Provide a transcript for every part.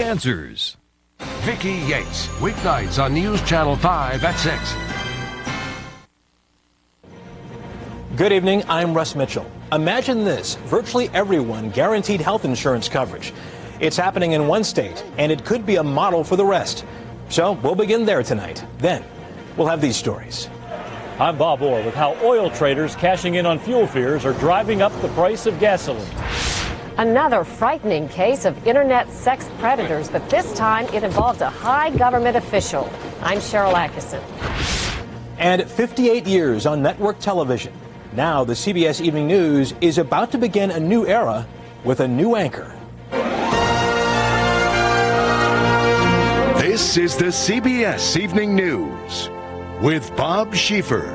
Answers. Vicki Yates, weeknights on News Channel 5 at 6. Good evening, I'm Russ Mitchell. Imagine this, virtually everyone guaranteed health insurance coverage. It's happening in one state, and it could be a model for the rest. So we'll begin there tonight. Then we'll have these stories. I'm Bob Orr with how oil traders cashing in on fuel fears are driving up the price of gasoline. Another frightening case of internet sex predators, but this time it involves a high government official. I'm Cheryl Atkinson. And 58 years on network television. Now the CBS Evening News is about to begin a new era with a new anchor. This is the CBS Evening News with Bob Schieffer.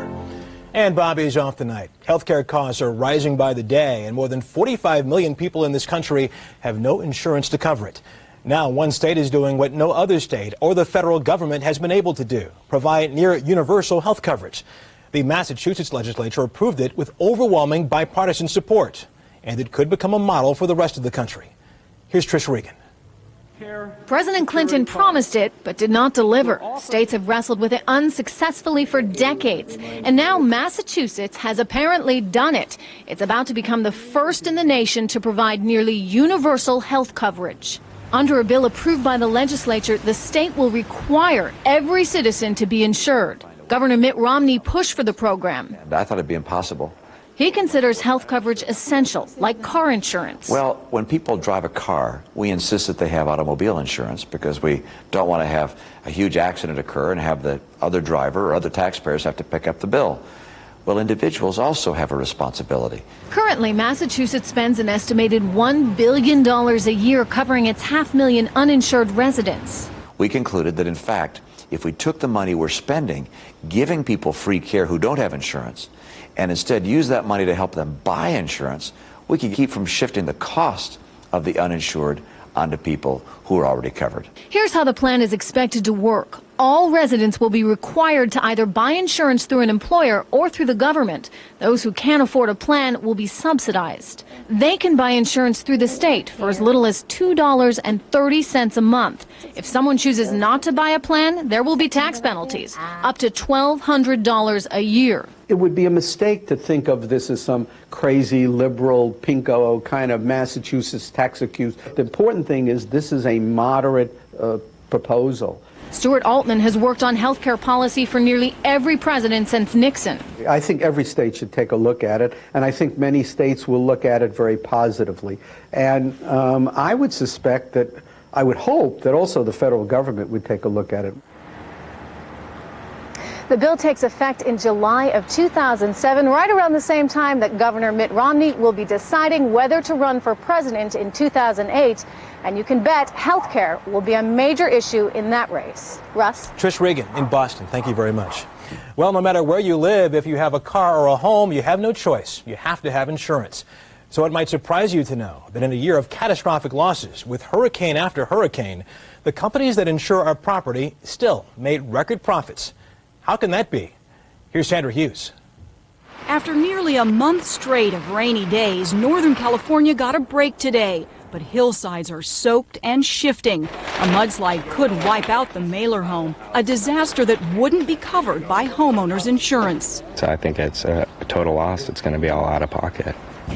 And Bobby's off tonight. Healthcare costs are rising by the day, and more than 45 million people in this country have no insurance to cover it. Now, one state is doing what no other state or the federal government has been able to do, provide near universal health coverage. The Massachusetts legislature approved it with overwhelming bipartisan support, and it could become a model for the rest of the country. Here's Trish Regan. President Clinton promised it, but did not deliver. States have wrestled with it unsuccessfully for decades. And now Massachusetts has apparently done it. It's about to become the first in the nation to provide nearly universal health coverage. Under a bill approved by the legislature, the state will require every citizen to be insured. Governor Mitt Romney pushed for the program. I thought it'd be impossible. He considers health coverage essential, like car insurance. Well, when people drive a car, we insist that they have automobile insurance because we don't want to have a huge accident occur and have the other driver or other taxpayers have to pick up the bill. Well, individuals also have a responsibility. Currently, Massachusetts spends an estimated $1 billion a year covering its 500,000 uninsured residents. We concluded that, in fact, if we took the money we're spending giving people free care who don't have insurance and instead use that money to help them buy insurance, we could keep from shifting the cost of the uninsured onto people who are already covered. Here's how the plan is expected to work. All residents will be required to either buy insurance through an employer or through the government. Those who can't afford a plan will be subsidized. They can buy insurance through the state for as little as $2.30 a month. If someone chooses not to buy a plan, there will be tax penalties, up to $1,200 a year. It would be a mistake to think of this as some crazy liberal pinko kind of Massachusetts tax accuse. The important thing is this is a moderate proposal. Stuart Altman has worked on health care policy for nearly every president since Nixon. I think every state should take a look at it, and I think many states will look at it very positively. And I would suspect that, I would hope that also the federal government would take a look at it. The bill takes effect in July of 2007, right around the same time that Governor Mitt Romney will be deciding whether to run for president in 2008. And you can bet health care will be a major issue in that race. Russ? Trish Regan in Boston, thank you very much. Well, no matter where you live, if you have a car or a home, you have no choice. You have to have insurance. So it might surprise you to know that in a year of catastrophic losses, with hurricane after hurricane, the companies that insure our property still made record profits. How can that be? Here's Sandra Hughes. After nearly a month straight of rainy days, Northern California got a break today. But hillsides are soaked and shifting. A mudslide could wipe out the Mailer home, a disaster that wouldn't be covered by homeowners insurance. So I think it's a total loss. It's going to be all out of pocket.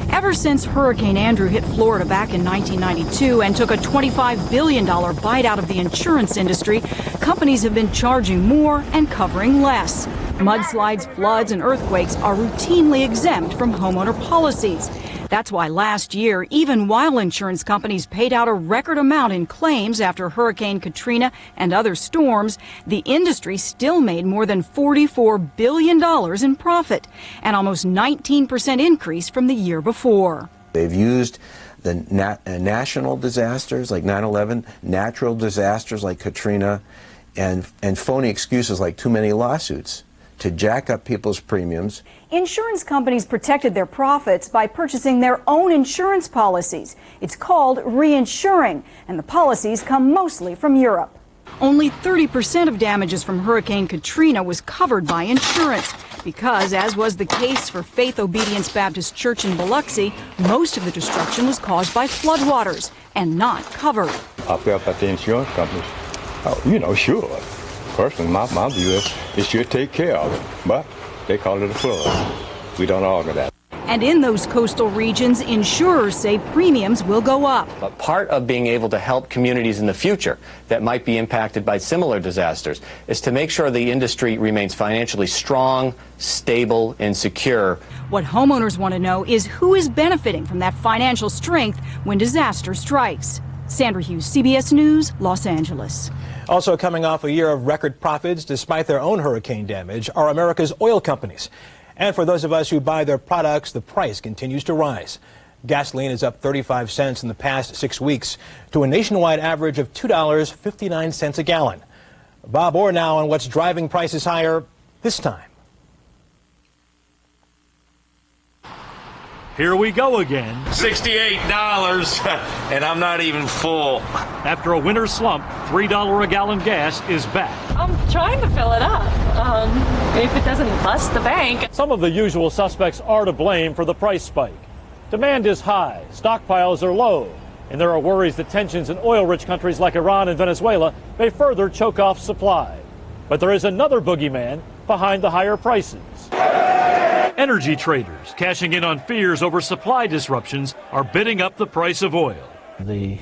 Ever since Hurricane Andrew hit Florida back in 1992 and took a $25 billion bite out of the insurance industry, companies have been charging more and covering less. Mudslides, floods, and earthquakes are routinely exempt from homeowner policies. That's why last year, even while insurance companies paid out a record amount in claims after Hurricane Katrina and other storms, the industry still made more than $44 billion in profit, an almost 19% increase from the year before. They've used the national disasters like 9/11, natural disasters like Katrina, and phony excuses like too many lawsuits to jack up people's premiums. Insurance companies protected their profits by purchasing their own insurance policies. It's called reinsuring, and the policies come mostly from Europe. Only 30% of damages from Hurricane Katrina was covered by insurance because, as was the case for Faith Obedience Baptist Church in Biloxi, most of the destruction was caused by floodwaters and not covered. I felt that the insurance companies, sure. Personally, my view is it should take care of it, but they call it a flood. We don't argue that. And in those coastal regions, insurers say premiums will go up. But part of being able to help communities in the future that might be impacted by similar disasters is to make sure the industry remains financially strong, stable, and secure. What homeowners want to know is who is benefiting from that financial strength when disaster strikes. Sandra Hughes, CBS News, Los Angeles. Also coming off a year of record profits despite their own hurricane damage are America's oil companies. And for those of us who buy their products, the price continues to rise. Gasoline is up 35 cents in the past 6 weeks to a nationwide average of $2.59 a gallon. Bob Orr now on what's driving prices higher this time. Here we go again. $68, and I'm not even full. After a winter slump, $3 a gallon gas is back. I'm trying to fill it up. If it doesn't bust the bank. Some of the usual suspects are to blame for the price spike. Demand is high, stockpiles are low, and there are worries that tensions in oil-rich countries like Iran and Venezuela may further choke off supply. But there is another boogeyman behind the higher prices. Energy traders, cashing in on fears over supply disruptions, are bidding up the price of oil. The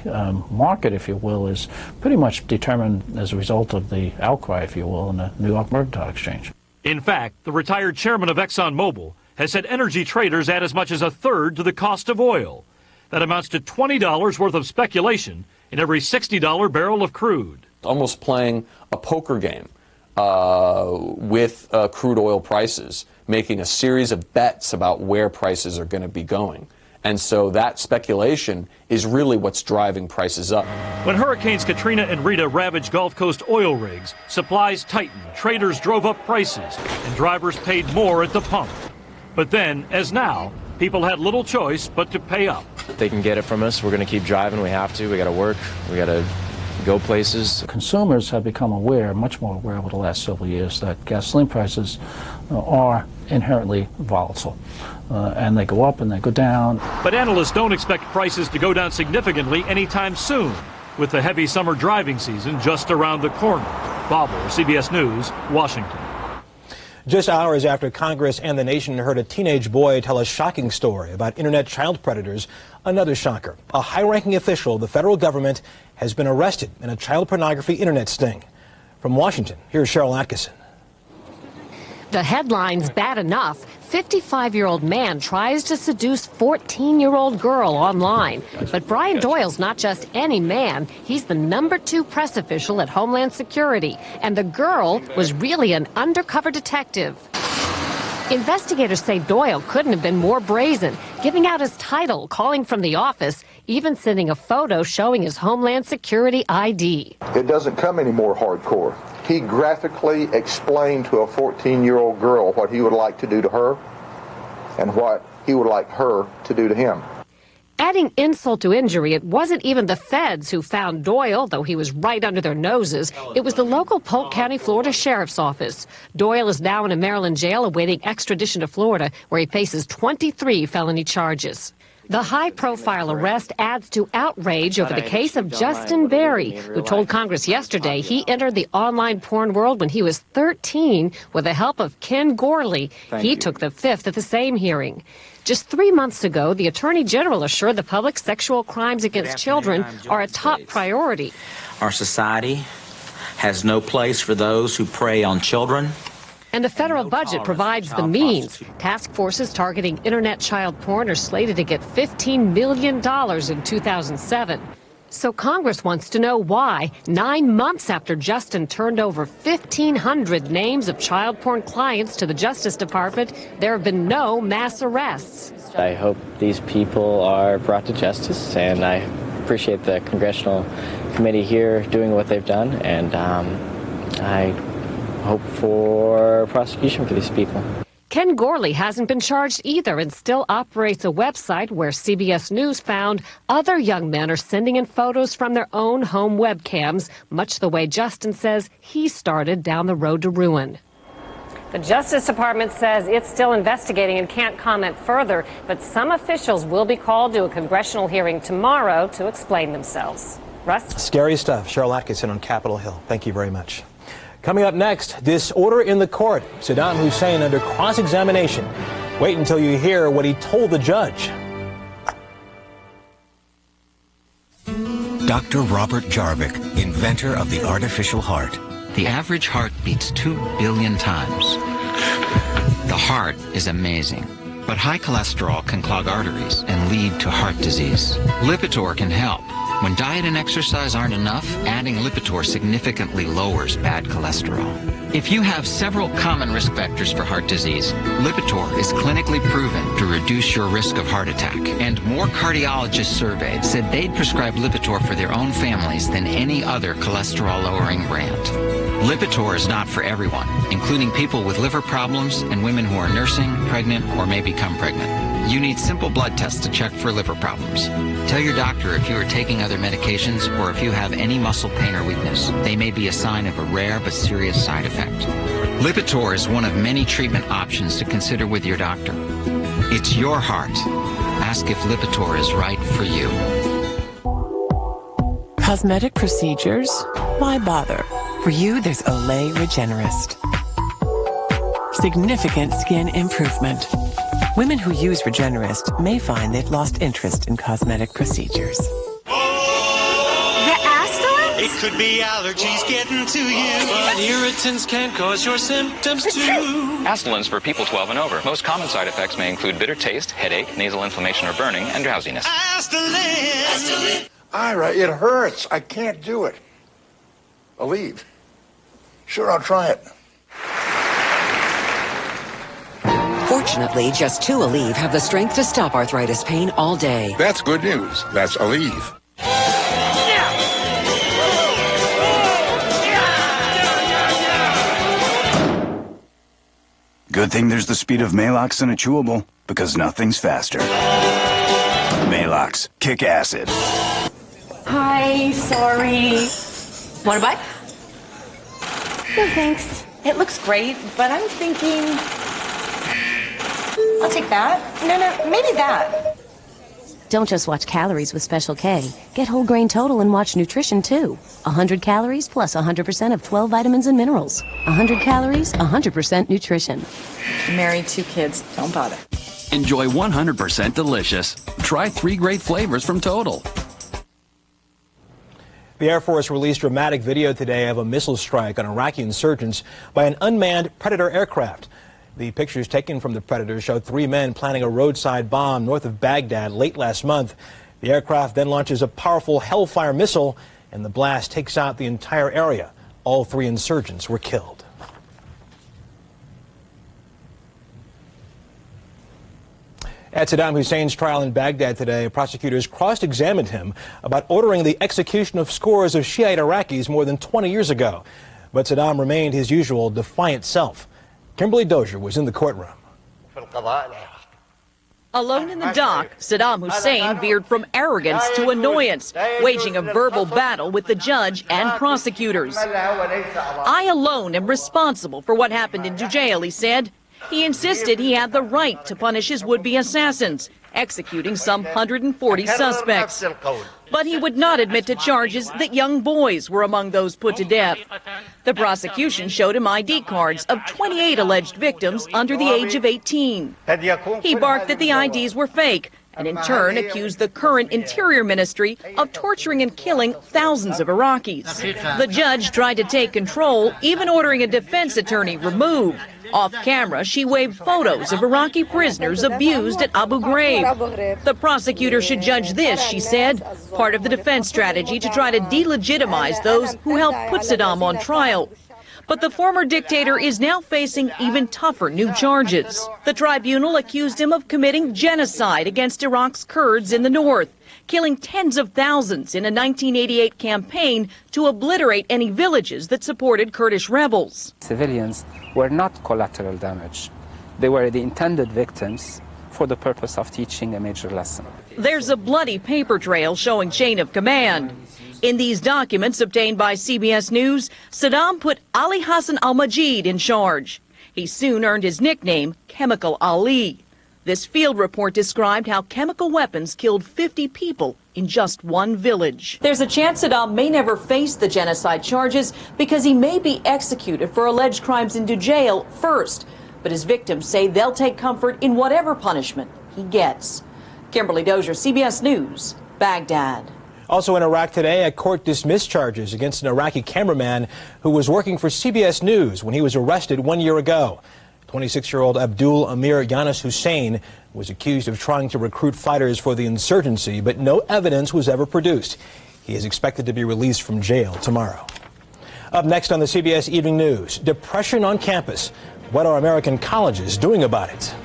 market, if you will, is pretty much determined as a result of the outcry, if you will, in the New York Mercantile Exchange. In fact, the retired chairman of ExxonMobil has said energy traders add as much as a third to the cost of oil. That amounts to $20 worth of speculation in every $60 barrel of crude. Almost playing a poker game with crude oil prices, making a series of bets about where prices are going to be going. And so that speculation is really what's driving prices up. When Hurricanes Katrina and Rita ravaged Gulf Coast oil rigs, supplies tightened, traders drove up prices, and drivers paid more at the pump. But then, as now, people had little choice but to pay up. They can get it from us. We're going to keep driving. We have to. We got to work. We got to go places. Consumers have become aware, much more aware over the last several years, that gasoline prices are inherently volatile. And they go up and they go down. But analysts don't expect prices to go down significantly anytime soon, with the heavy summer driving season just around the corner. Bob Orr, CBS News, Washington. Just hours after Congress and the nation heard a teenage boy tell a shocking story about internet child predators, another shocker. A high-ranking official of the federal government has been arrested in a child pornography internet sting. From Washington, here's Cheryl Atkinson. The headline's bad enough. 55-year-old man tries to seduce 14-year-old girl online. But Brian Doyle's not just any man. He's the #2 press official at Homeland Security. And the girl was really an undercover detective. Investigators say Doyle couldn't have been more brazen, giving out his title, calling from the office, even sending a photo showing his Homeland Security ID. It doesn't come any more hardcore. He graphically explained to a 14-year-old girl what he would like to do to her and what he would like her to do to him. Adding insult to injury, it wasn't even the feds who found Doyle, though he was right under their noses. It was the local Polk County, Florida Sheriff's Office. Doyle is now in a Maryland jail awaiting extradition to Florida, where he faces 23 felony charges. The high-profile arrest adds to outrage over the case of Justin Berry, who told Congress yesterday he entered the online porn world when he was 13 with the help of Ken Gorley. He took the fifth at the same hearing. Just 3 months ago, the Attorney General assured the public sexual crimes against children are a top priority. Our society has no place for those who prey on children. And the federal budget provides the means. Task forces targeting internet child porn are slated to get $15 million in 2007. So Congress wants to know why, 9 months after Justin turned over 1,500 names of child porn clients to the Justice Department, there have been no mass arrests. I hope these people are brought to justice, and I appreciate the congressional committee here doing what they've done, and I hope for prosecution for these people. Ken Gorley hasn't been charged either and still operates a website where CBS News found other young men are sending in photos from their own home webcams, much the way Justin says he started down the road to ruin. The Justice Department says it's still investigating and can't comment further, but some officials will be called to a congressional hearing tomorrow to explain themselves. Russ? Scary stuff. Cheryl Atkinson on Capitol Hill. Thank you very much. Coming up next, disorder in the court. Saddam Hussein under cross-examination. Wait until you hear what he told the judge. Dr. Robert Jarvik, inventor of the artificial heart. The average heart beats 2 billion times. The heart is amazing, but high cholesterol can clog arteries and lead to heart disease. Lipitor can help. When diet and exercise aren't enough, adding Lipitor significantly lowers bad cholesterol. If you have several common risk factors for heart disease, Lipitor is clinically proven to reduce your risk of heart attack. And more cardiologists surveyed said they'd prescribe Lipitor for their own families than any other cholesterol-lowering brand. Lipitor is not for everyone, including people with liver problems and women who are nursing, pregnant, or may become pregnant. You need simple blood tests to check for liver problems. Tell your doctor if you are taking other medications or if you have any muscle pain or weakness. They may be a sign of a rare but serious side effect. Lipitor is one of many treatment options to consider with your doctor. It's your heart. Ask if Lipitor is right for you. Cosmetic procedures? Why bother? For you, there's Olay Regenerist. Significant skin improvement. Women who use Regenerist may find they've lost interest in cosmetic procedures. The Astelins? It could be allergies getting to you. But irritants can cause your symptoms too. Astelins for people 12 and over. Most common side effects may include bitter taste, headache, nasal inflammation or burning, and drowsiness. Astelin! Ira, it hurts. I can't do it. Aleve. Sure, I'll try it. Fortunately, just 2 Aleve have the strength to stop arthritis pain all day. That's good news. That's Aleve. Good thing there's the speed of Maalox in a chewable, because nothing's faster. Maalox, kick acid. Hi, sorry. Want a bite? No, thanks. It looks great, but I'm thinking... I'll take that. No, maybe that. Don't just watch calories with Special K. Get whole grain total and watch nutrition too. 100 calories plus 100% of 12 vitamins and minerals. 100 calories, 100% nutrition. Married, 2 kids. Don't bother. Enjoy 100% delicious. Try 3 great flavors from Total. The Air Force released dramatic video today of a missile strike on Iraqi insurgents by an unmanned Predator aircraft. The pictures taken from the Predator showed 3 men planting a roadside bomb north of Baghdad late last month. The aircraft then launches a powerful Hellfire missile, and the blast takes out the entire area. All 3 insurgents were killed. At Saddam Hussein's trial in Baghdad today, prosecutors cross-examined him about ordering the execution of scores of Shiite Iraqis more than 20 years ago. But Saddam remained his usual defiant self. Kimberly Dozier was in the courtroom. Alone in the dock, Saddam Hussein veered from arrogance to annoyance, waging a verbal battle with the judge and prosecutors. I alone am responsible for what happened in Jujail, he said. He insisted he had the right to punish his would-be assassins, executing some 140 suspects. But he would not admit to charges that young boys were among those put to death. The prosecution showed him ID cards of 28 alleged victims under the age of 18. He barked that the IDs were fake, and in turn accused the current Interior Ministry of torturing and killing thousands of Iraqis. The judge tried to take control, even ordering a defense attorney removed. Off camera, she waved photos of Iraqi prisoners abused at Abu Ghraib. The prosecutor should judge this, she said, part of the defense strategy to try to delegitimize those who helped put Saddam on trial. But the former dictator is now facing even tougher new charges. The tribunal accused him of committing genocide against Iraq's Kurds in the north, killing tens of thousands in a 1988 campaign to obliterate any villages that supported Kurdish rebels. Civilians were not collateral damage. They were the intended victims for the purpose of teaching a major lesson. There's a bloody paper trail showing chain of command. In these documents obtained by CBS News, Saddam put Ali Hassan al-Majid in charge. He soon earned his nickname, Chemical Ali. This field report described how chemical weapons killed 50 people in just one village. There's a chance Saddam may never face the genocide charges because he may be executed for alleged crimes into jail first. But his victims say they'll take comfort in whatever punishment he gets. Kimberly Dozier, CBS News, Baghdad. Also in Iraq today, a court dismissed charges against an Iraqi cameraman who was working for CBS News when he was arrested 1 year ago. 26-year-old Abdul Amir Yanis Hussein was accused of trying to recruit fighters for the insurgency, but no evidence was ever produced. He is expected to be released from jail tomorrow. Up next on the CBS Evening News, depression on campus. What are American colleges doing about it?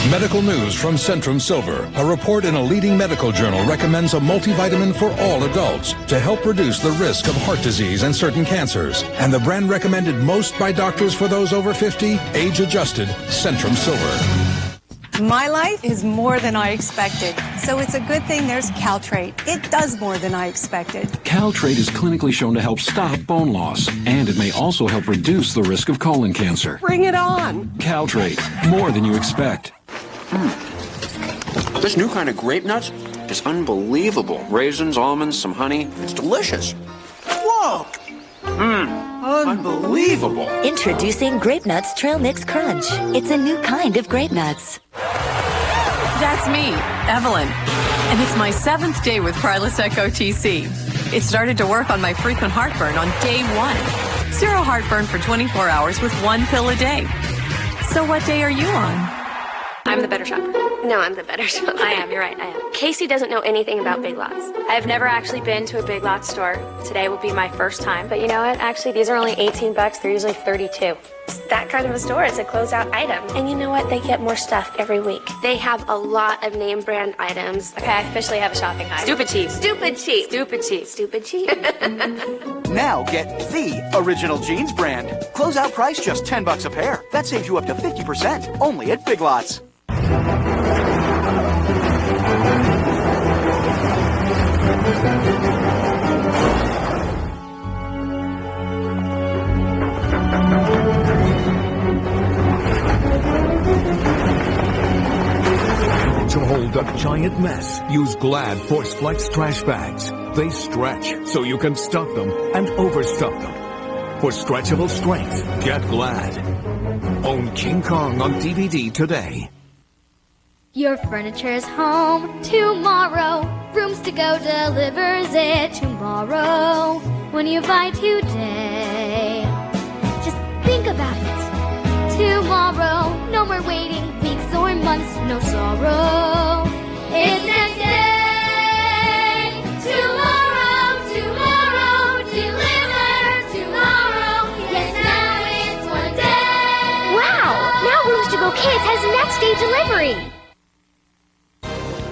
Medical news from Centrum Silver. A report in a leading medical journal recommends a multivitamin for all adults to help reduce the risk of heart disease and certain cancers. And the brand recommended most by doctors for those over 50, age-adjusted, Centrum Silver. My life is more than I expected, so it's a good thing there's Caltrate. It does more than I expected. Caltrate is clinically shown to help stop bone loss, and it may also help reduce the risk of colon cancer. Bring it on! Caltrate, more than you expect. This new kind of grape nuts is unbelievable. Raisins, almonds, some honey. It's delicious. Whoa! Unbelievable. Introducing Grape Nuts Trail Mix Crunch. It's a new kind of grape nuts. That's me, Evelyn. And it's my 7th day with Prilosec OTC. It started to work on my frequent heartburn on day 1. Zero heartburn for 24 hours with 1 pill a day. So what day are you on? I'm the better shopper. No, I'm the better shopper. I am, you're right, I am. Casey doesn't know anything about Big Lots. I've never actually been to a Big Lots store. Today will be my first time. But you know what? Actually, these are only 18 bucks. They're usually 32. It's that kind of a store. It's a closeout item. And you know what? They get more stuff every week. They have a lot of name brand items. Okay, I officially have a shopping high. Stupid cheap. Stupid cheap. Stupid cheap. Stupid cheap. Now get the original jeans brand. Closeout price just $10 a pair. That saves you up to 50%. Only at Big Lots. To hold a giant mess, use Glad Force Flex trash bags. They stretch so you can stuff them and overstuff them. For stretchable strength, get Glad. Own King Kong on DVD today. Your furniture is home tomorrow. Rooms to Go delivers it tomorrow. When you buy today, just think about it. Tomorrow, no more waiting weeks or months, no sorrow. It's next day. Tomorrow, tomorrow, deliver tomorrow. Yes, now it's one day. Wow! Now Rooms to Go Kids has next day delivery.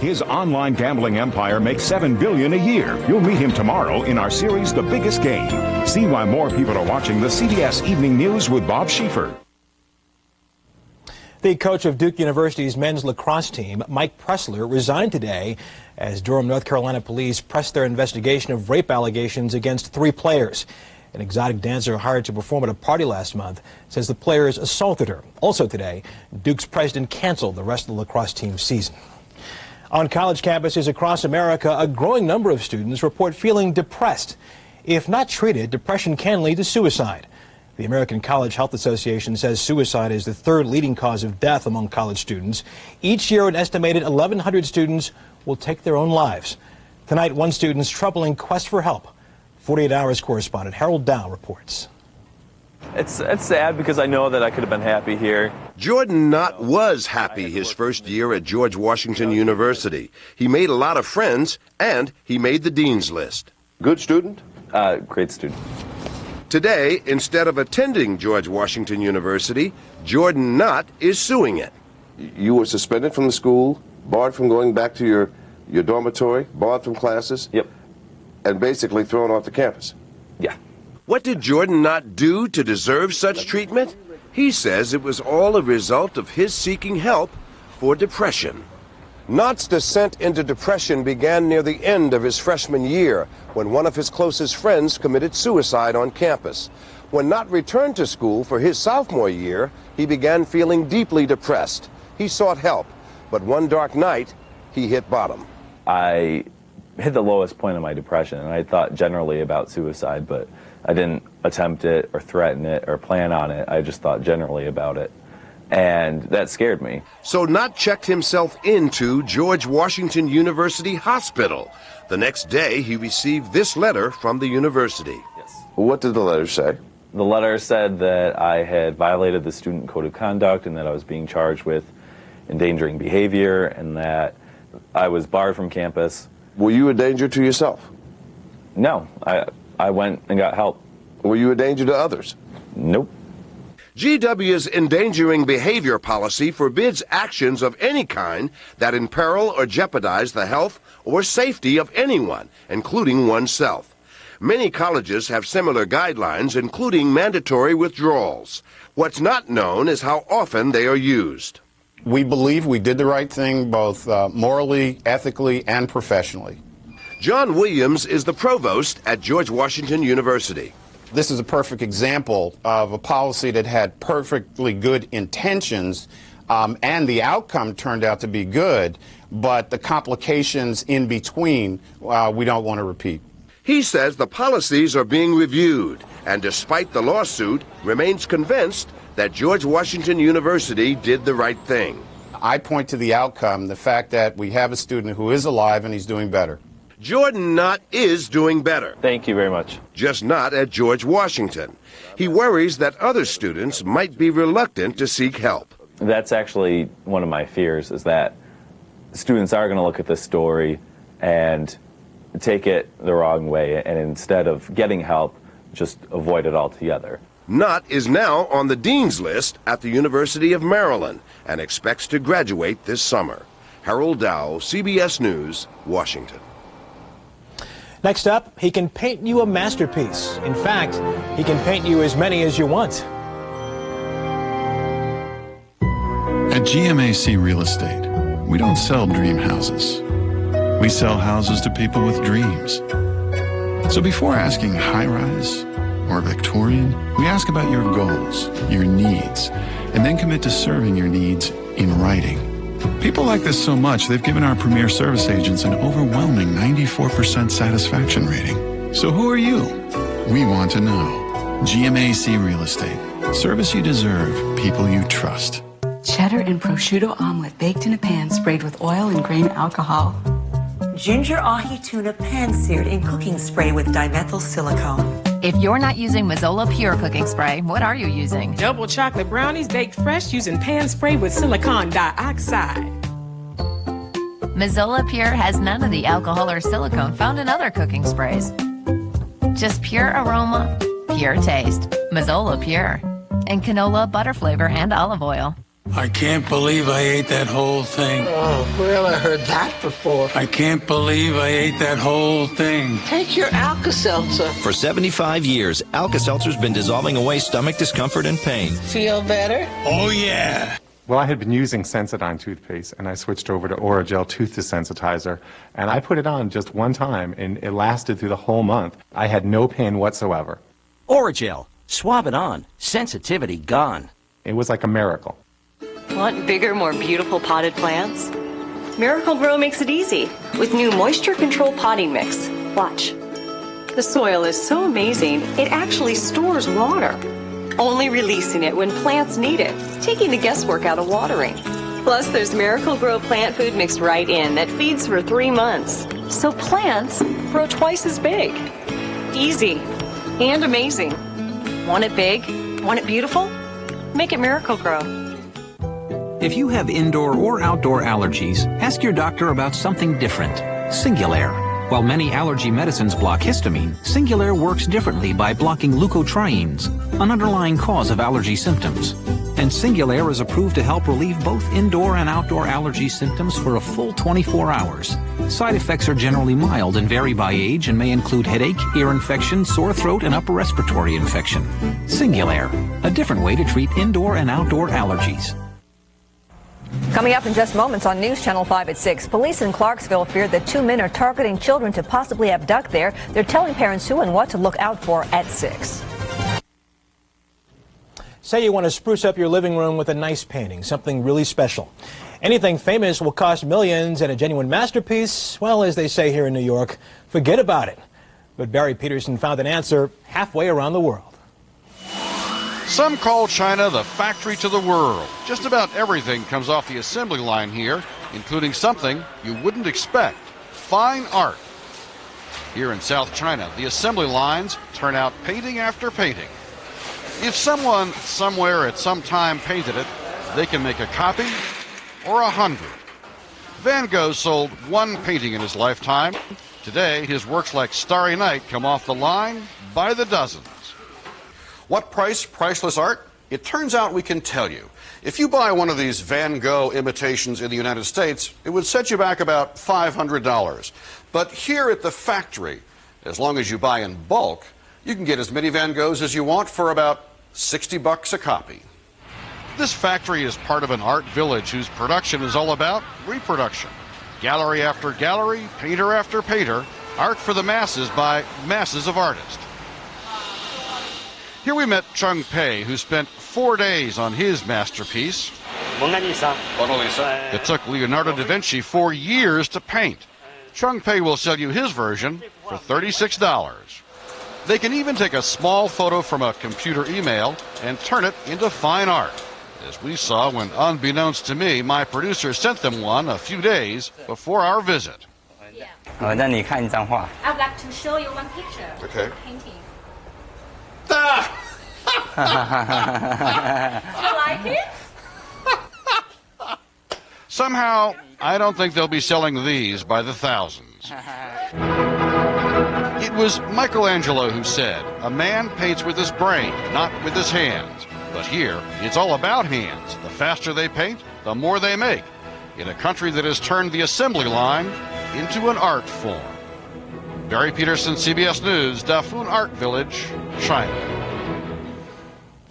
His online gambling empire makes $7 billion a year. You'll meet him tomorrow in our series, The Biggest Game. See why more people are watching the CBS Evening News with Bob Schieffer. The coach of Duke University's men's lacrosse team, Mike Pressler, resigned today as Durham, North Carolina police pressed their investigation of rape allegations against 3 players. An exotic dancer hired to perform at a party last month says the players assaulted her. Also today, Duke's president canceled the rest of the lacrosse team's season. On college campuses across America, a growing number of students report feeling depressed. If not treated, depression can lead to suicide. The American College Health Association says suicide is the 3rd leading cause of death among college students. Each year, an estimated 1,100 students will take their own lives. Tonight, one student's troubling quest for help. 48 Hours correspondent Harold Dow reports. It's sad because I know that I could have been happy here. Jordan Knott was happy his first year at George Washington University. He made a lot of friends, and he made the dean's list. Good student? Great student. Today, instead of attending George Washington University, Jordan Knott is suing it. You were suspended from the school, barred from going back to your dormitory, barred from classes? Yep. And basically thrown off the campus? Yeah. What did Jordan Knott do to deserve such treatment? He says it was all a result of his seeking help for depression. Nott's descent into depression began near the end of his freshman year when one of his closest friends committed suicide on campus. When Nott returned to school for his sophomore year, he began feeling deeply depressed. He sought help, but one dark night, he hit bottom. I hit the lowest point of my depression, and I thought generally about suicide, but I didn't attempt it or threaten it or plan on it. I just thought generally about it. And that scared me. So Nott checked himself into George Washington University Hospital. The next day, he received this letter from the university. What did the letter say? The letter said that I had violated the student code of conduct and that I was being charged with endangering behavior and that I was barred from campus. Were you a danger to yourself? No, I went and got help. Were you a danger to others? Nope. GW's endangering behavior policy forbids actions of any kind that imperil or jeopardize the health or safety of anyone, including oneself. Many colleges have similar guidelines, including mandatory withdrawals. What's not known is how often they are used. We believe we did the right thing both morally, ethically, and professionally. John Williams is the provost at George Washington University. This is a perfect example of a policy that had perfectly good intentions, and the outcome turned out to be good, but the complications in between we don't want to repeat. He says the policies are being reviewed, and despite the lawsuit, remains convinced that George Washington University did the right thing. I point to the outcome, the fact that we have a student who is alive and he's doing better. Jordan Nott is doing better. Thank you very much. Just not at George Washington. He worries that other students might be reluctant to seek help. That's actually one of my fears, is that students are going to look at this story and take it the wrong way, and instead of getting help, just avoid it altogether. Nott is now on the dean's list at the University of Maryland and expects to graduate this summer. Harold Dow, CBS News, Washington. Next up, he can paint you a masterpiece. In fact, he can paint you as many as you want. At GMAC Real Estate, we don't sell dream houses. We sell houses to people with dreams. So before asking high-rise or Victorian, we ask about your goals, your needs, and then commit to serving your needs in writing. People like this so much, they've given our premier service agents an overwhelming 94% satisfaction rating. So who are you? We want to know. GMAC Real Estate. Service you deserve, people you trust. Cheddar and prosciutto omelet baked in a pan sprayed with oil and grain alcohol. Ginger ahi tuna pan-seared in cooking spray with dimethyl silicone. If you're not using Mazzola Pure cooking spray, what are you using? Double chocolate brownies baked fresh using pan spray with silicon dioxide. Mazzola Pure has none of the alcohol or silicone found in other cooking sprays. Just pure aroma, pure taste. Mazzola Pure. And canola, butter flavor, and olive oil. I can't believe I ate that whole thing. Oh, well, I heard that before. I can't believe I ate that whole thing. Take your Alka-Seltzer. For 75 years, Alka-Seltzer's been dissolving away stomach discomfort and pain. Feel better? Oh, yeah. Well, I had been using Sensodyne toothpaste, and I switched over to Orajel tooth desensitizer, and I put it on just one time, and it lasted through the whole month. I had no pain whatsoever. Orajel. Swab it on. Sensitivity gone. It was like a miracle. Want bigger, more beautiful potted plants? Miracle Grow makes it easy with new moisture control potting mix. Watch. The soil is so amazing, it actually stores water, only releasing it when plants need it, taking the guesswork out of watering. Plus, there's Miracle Grow plant food mixed right in that feeds for 3 months. So plants grow twice as big. Easy and amazing. Want it big? Want it beautiful? Make it Miracle Grow. If you have indoor or outdoor allergies, ask your doctor about something different. Singulair. While many allergy medicines block histamine, Singulair works differently by blocking leukotrienes, an underlying cause of allergy symptoms. And Singulair is approved to help relieve both indoor and outdoor allergy symptoms for a full 24 hours. Side effects are generally mild and vary by age and may include headache, ear infection, sore throat, and upper respiratory infection. Singulair, a different way to treat indoor and outdoor allergies. Coming up in just moments on News Channel 5 at 6, police in Clarksville fear that 2 men are targeting children to possibly abduct there. They're telling parents who and what to look out for at 6. Say you want to spruce up your living room with a nice painting, something really special. Anything famous will cost millions, and a genuine masterpiece, well, as they say here in New York, forget about it. But Barry Peterson found an answer halfway around the world. Some call China the factory to the world. Just about everything comes off the assembly line here, including something you wouldn't expect: fine art. Here in South China, the assembly lines turn out painting after painting. If someone somewhere at some time painted it, they can make a copy or 100. Van Gogh sold one painting in his lifetime. Today, his works like Starry Night come off the line by the dozens. What price priceless art? It turns out we can tell you. If you buy one of these Van Gogh imitations in the United States, it would set you back about $500. But here at the factory, as long as you buy in bulk, you can get as many Van Goghs as you want for about $60 a copy. This factory is part of an art village whose production is all about reproduction. Gallery after gallery, painter after painter, art for the masses by masses of artists. Here we met Chung Pei, who spent 4 days on his masterpiece. Mona Lisa. It took Leonardo da Vinci 4 years to paint. Chung Pei will sell you his version for $36. They can even take a small photo from a computer email and turn it into fine art, as we saw when, unbeknownst to me, my producer sent them one a few days before our visit. I'd like to show you one picture. Okay. Painting. You like it? Somehow, I don't think they'll be selling these by the thousands. It was Michelangelo who said, "A man paints with his brain, not with his hands." But here, it's all about hands. The faster they paint, the more they make, in a country that has turned the assembly line into an art form. Barry Peterson, CBS News, Dafun Art Village, China.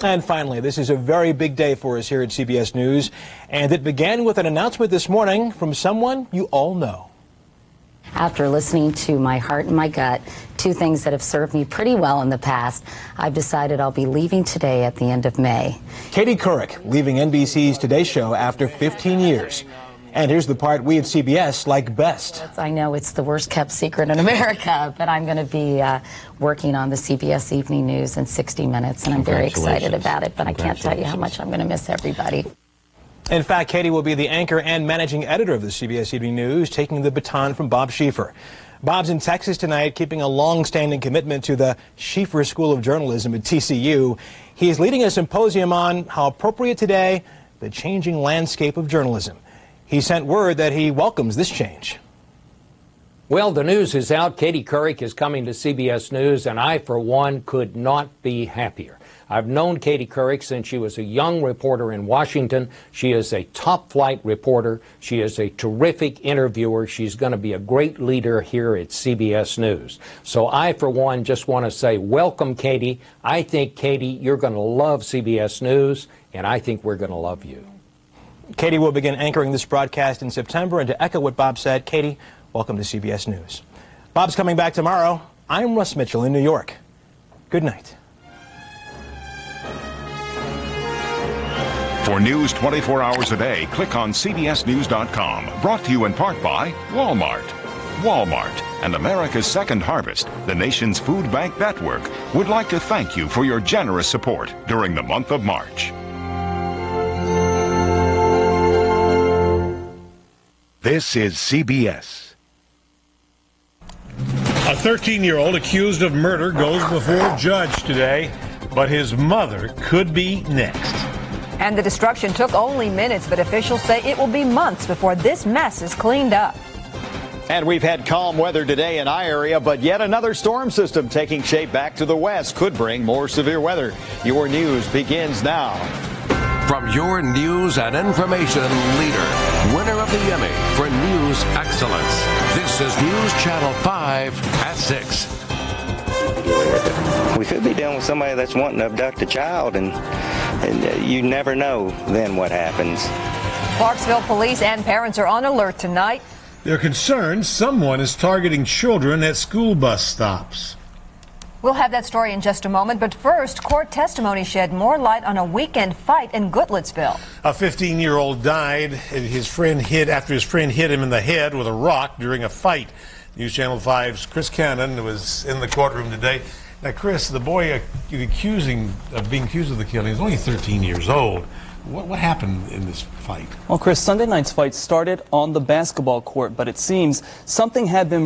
And finally, this is a very big day for us here at CBS News, and it began with an announcement this morning from someone you all know. After listening to my heart and my gut, two things that have served me pretty well in the past, I've decided I'll be leaving today at the end of May. Katie Couric leaving NBC's Today Show after 15 years. And here's the part we at CBS like best. I know it's the worst kept secret in America, but I'm going to be working on the CBS Evening News in 60 Minutes, and I'm very excited about it, but I can't tell you how much I'm going to miss everybody. In fact, Katie will be the anchor and managing editor of the CBS Evening News, taking the baton from Bob Schieffer. Bob's in Texas tonight, keeping a long-standing commitment to the Schieffer School of Journalism at TCU. He is leading a symposium on how appropriate today, the changing landscape of journalism. He sent word that he welcomes this change. Well, the news is out. Katie Couric is coming to CBS News, and I, for one, could not be happier. I've known Katie Couric since she was a young reporter in Washington. She is a top-flight reporter. She is a terrific interviewer. She's going to be a great leader here at CBS News. So I, for one, just want to say welcome, Katie. I think, Katie, you're going to love CBS News, and I think we're going to love you. Katie will begin anchoring this broadcast in September, and to echo what Bob said, Katie, welcome to CBS News. Bob's coming back tomorrow. I'm Russ Mitchell in New York. Good night. For news 24 hours a day, click on CBSNews.com. Brought to you in part by Walmart. Walmart and America's Second Harvest, the nation's food bank network, would like to thank you for your generous support during the month of March. This is CBS. A 13-year-old accused of murder goes before a judge today, but his mother could be next. And the destruction took only minutes, but officials say it will be months before this mess is cleaned up. And we've had calm weather today in our area, but yet another storm system taking shape back to the west could bring more severe weather. Your news begins now. From your news and information leader, winner of the Emmy for News Excellence, this is News Channel 5 at 6. We could be dealing with somebody that's wanting to abduct a child, and you never know then what happens. Clarksville police and parents are on alert tonight. They're concerned someone is targeting children at school bus stops. We'll have that story in just a moment, but first, court testimony shed more light on a weekend fight in Goodlettsville. A 15-year-old died after his friend hit him in the head with a rock during a fight. News Channel 5's Chris Cannon was in the courtroom today. Now, Chris, the boy being accused of the killing is only 13 years old. What happened in this fight? Well, Chris, Sunday night's fight started on the basketball court, but it seems something had been